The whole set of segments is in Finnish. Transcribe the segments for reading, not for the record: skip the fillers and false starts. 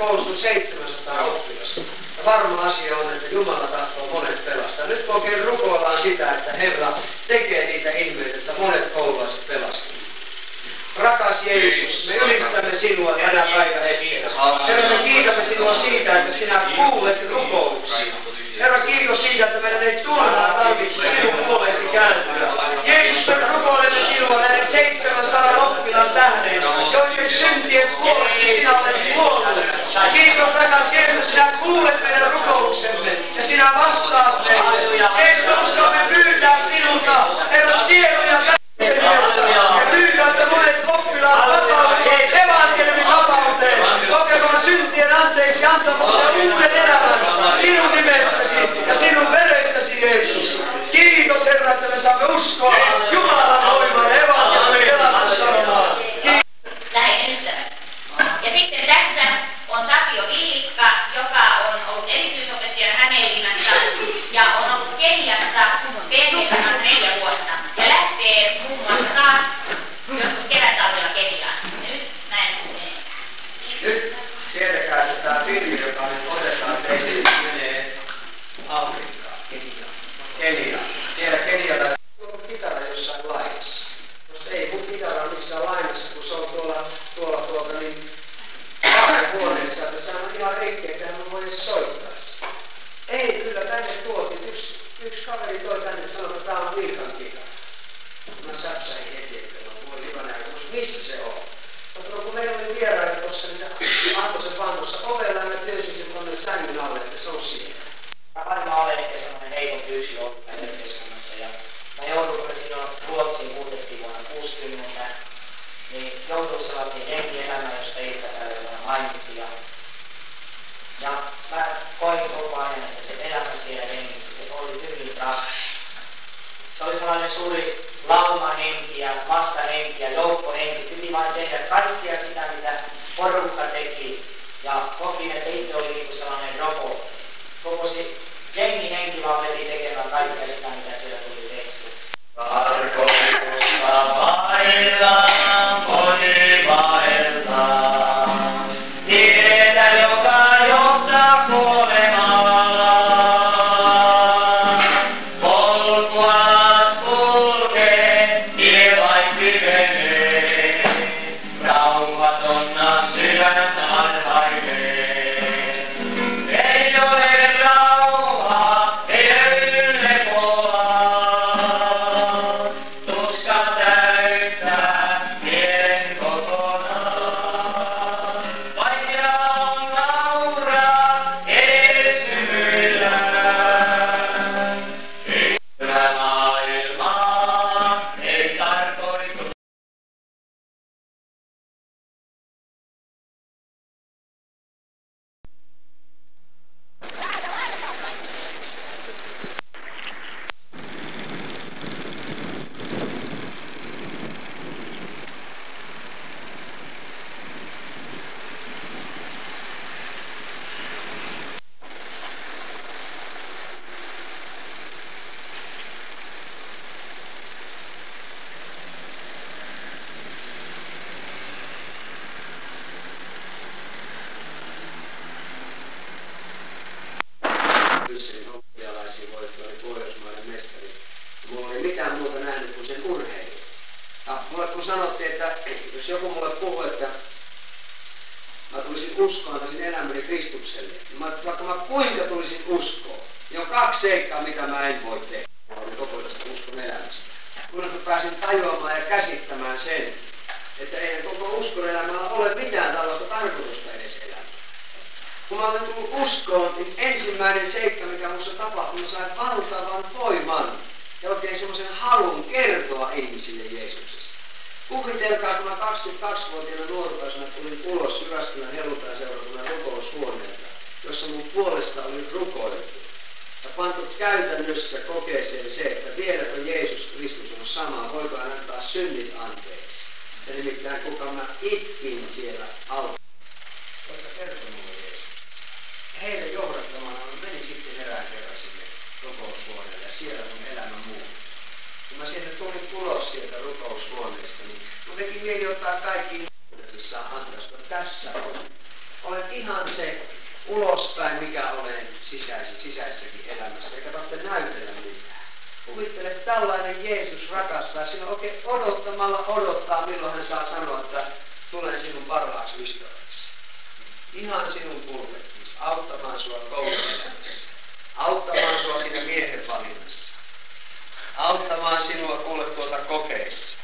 koulussa on 700 oppilasta. Ja varma asia on, että Jumala tahtoo monet pelastaa. Nyt oikein rukoillaan sitä, että Herra tekee niitä ihmeitä, että monet koululaiset pelastuvat. Rakas Jeesus, me ylistämme sinua tänä päivänä. Herra, me kiitämme sinua siitä, että sinä kuulet rukouksia. Herra, kiitos siitä, että meidän ei turhaan tarvitse sinun puoleesi kääntyä. Jeesus, me rukoilemme sinua näiden 700 oppilaan tähden, joiden syntien puolesta sinä olet kuollut. Kiitos, rakas Jeesus, sinä kuulet meidän rukouksemme ja sinä vastaat meille. Jeesus, me uskomme pyytää sinulta, Herra, sieluja käsissä ja pyytää, että monet oppilaat vapautuvat evankeliumin vapauteen, kokemaan syntien anteeksi antamuksen uuden elämän sinun nimessäsi ja sinun veressäsi, Jeesus. Kiitos, Herra, että me saamme uskoa Jumalan voiman evankeliumin pelastussanaan. Läheinen ystävä. Ja sitten tässä on Tapio Villikka, joka on ollut erityisopettajana Hämeenlinnassa ja on ollut Keniassa perheensä kanssa 4 vuotta. Ja lähtee muun muassa taas joskus kevätalvella Keniaan. Ja nyt näin menee. Nyt tiedetään, että tämä filmi, joka nyt otetaan teille, menee Afrikkaan, Keniaan. Siellä Kenialaiset on kitara jossain lainassa. Koska ei mun kitara missään lainassa, kun se on tuolla niin huoneessa, että sehän on ihan rikki, että hän voi edes soittaa sitä. Ei, kyllä tänne tuotiin. Yksi kaveri toi tänne sanoi, että tämä on Vilkan kitara. Mä säpsäin heti, että voi hyvä nähdä, missä se on. Mutta kun meillä oli vieraita tuossa, niin se antoi se vaan tuossa ovella ja mä työnsin sen tuonne sängyn alle, että se on siellä. Mä varmaan olen ehkä sellainen heikon tyysi ollut meidän yhteiskunnassa ja mä joudun, kun me silloin Ruotsiin muutettiin vuonna 60, niin jouduin sellaisiin henkielämään, josta Ilkka täällä mainitsi. Ja mä koin koko ajan, että se elämä siellä hengissä, se oli hyvin raskas. Se oli sellainen suuri laumahenki ja massahenki ja joukkohenki. Piti vain tehdä kaikkia sitä, mitä porukka teki. Ja kokin, että itse oli niin kuin sellainen robotti. Koko se jengihenki vaan veti tekemään kaikkea sitä, mitä siellä tuli tehty. Tarkoitusta vailla, moni vaeltaa. Tietä, joka johtaa kuolemaan. Polku alas kulkee, tie vain kyvenee. Rauhatonna sydän arhailee. Ei ole rauhaa, ei löydy lepoa. Tuska täyttää mielen kokonaan. Vaikea on nauraa, edes hymyillään. Sykkylä maailmaa ei tarkoitu. Brysselin olympialaisia voittoja, oli Pohjoismaiden mestari. Mulla ei mitään muuta nähnyt kuin sen urheilun. Ja mulle kun sanottiin, että jos joku mulle puhuu, että mä tulisin uskoon, antaisin elämäni Kristukselle, niin vaikka mä kuinka tulisin uskoon, niin on 2 seikkaa, mitä mä en voi tehdä. Mä olin koko tästä uskon elämästä. Kun mä pääsin tajuamaan ja käsittämään sen, että eihän koko uskon elämällä ole mitään tällaista tarkoitusta edes elämää. Kun mä olen tullut uskoon, niin ensimmäinen seikka, mikä minussa tapahtui, niin sain valtavan voiman ja oikein semmoisen halun kertoa ihmisille Jeesuksesta. Kuvitelkaa, kun mä 22-vuotiaana nuorukaisena tulin ulos Jyväskylän helluntai-seurakunnan rukoushuoneelta, jossa mun puolesta oli rukoiltu. Ja pantu käytännössä kokeeseen se, että vieläkö Jeesus Kristus on sama, voiko hän antaa synnit anteeksi. Ja nimittäin kuka mä itkin siellä alta. Voitko kertoa mulle Jeesus? Heidän johdattamana meni sitten erään kerran sinne rukoushuoneelle ja siellä mun elämä muuttui. Kun mä sieltä tulin ulos sieltä rukoushuoneesta, niin mun teki mieli ottaa kaikki saa antaa, tässä on. Olen ihan se ulospäin, mikä olen sisäisessäkin elämässä, eikä tarvitse näytellä mitään. Kuvittele, että tällainen Jeesus rakastaa sinua oikein odottamalla odottaa, milloin hän saa sanoa, että tulen sinun parhaaksi ystäväksi. Ihan sinun pulpetissa, auttamaan sinua kouluelämässä, auttamaan sinua siinä miehen valinnassa, auttamaan sinua kuule tuolta kokeissa,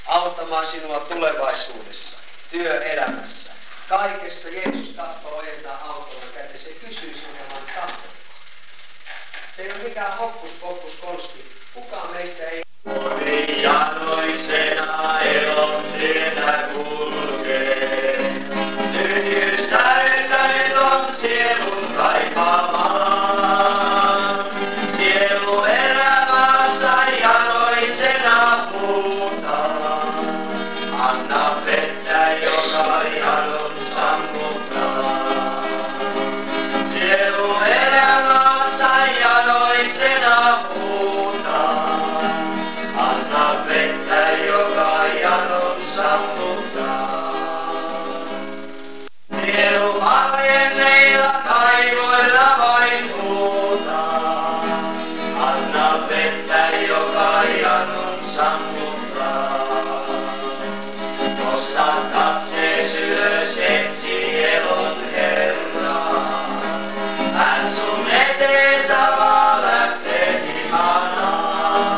auttamaan sinua tulevaisuudessa, työelämässä. Kaikessa Jeesus tahtoo ojentaa auttamaan käteen. Se kysyy sinua vaan tahtoa. Se ei ole mikään hokkus konsti. Kukaan meistä ei... Moni janoisena elon tietä kulkee. Tyhjyys täyttänyt on sielun kaipaamaan. Sielu elämässä janoisena huutaa. Anna vettä, joka janon sammuttaa. Sielu elämässä janoisena huutaa. Anna vettä, joka janon sammuttaa. Sielu maljenneilla kaivoilla vain huutaa. Anna vettä, joka janon sammuttaa. Nosta katsees ylös, etsi elon Herraa. Hän sun eteensä vaan lähtee ihanaan.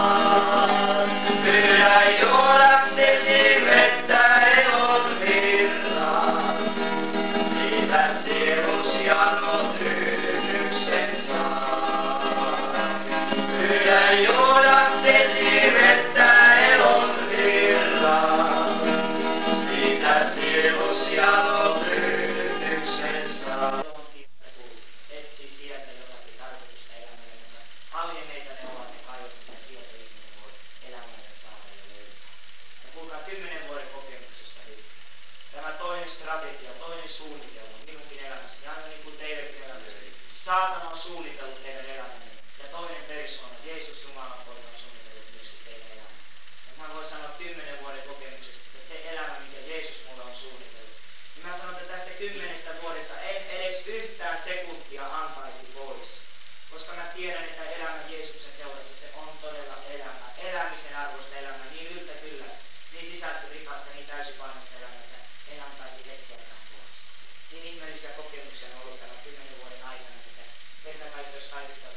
Pyydä juodaksesi vettä elon virraa. Siitä sielus jano tyytyksen saa. Pyydä juodaksesi vettä elon virraa. Siitä sielus jano tyytyksen saa. Etsi sieltä jotakin tarkoitusta elämälle. Haljenneita ne ovat ne kaivot, mitä sieltä ihminen voi elämälle saada ja löytää. Ja kuulkaa 10 vuoden kokemuksesta nyt. Tämä toinen strategia, toinen suunnitelma minunkin elämässäni, aivan niin kuin teidänkin elämässä. Saatana on suunnitellut teidän elämänne. Ja toinen persoona, Jeesus Jumalan poika on suunnitellut myöskin teidän elämänne. Ja mä voin sanoa 10 vuoden kokemuksesta, että se elämä, mikä Jeesus mulle on suunnitellut. Niin mä sanon, että tästä 10 vuodesta en edes yhtään sekuntia antaisi pois. Koska mä tiedän, että elämä Jeesuksen seurassa, se on todella elämä. Elämisen arvoista elämää, niin yltäkylläistä, niin sisältörikasta, niin täysipainoista elämää, että en antaisi hetkeäkään pois. Niin ihmeellisiä kokemuksia on ollut tämän 10 vuoden aikana, että kerta kaikkiaan kaikista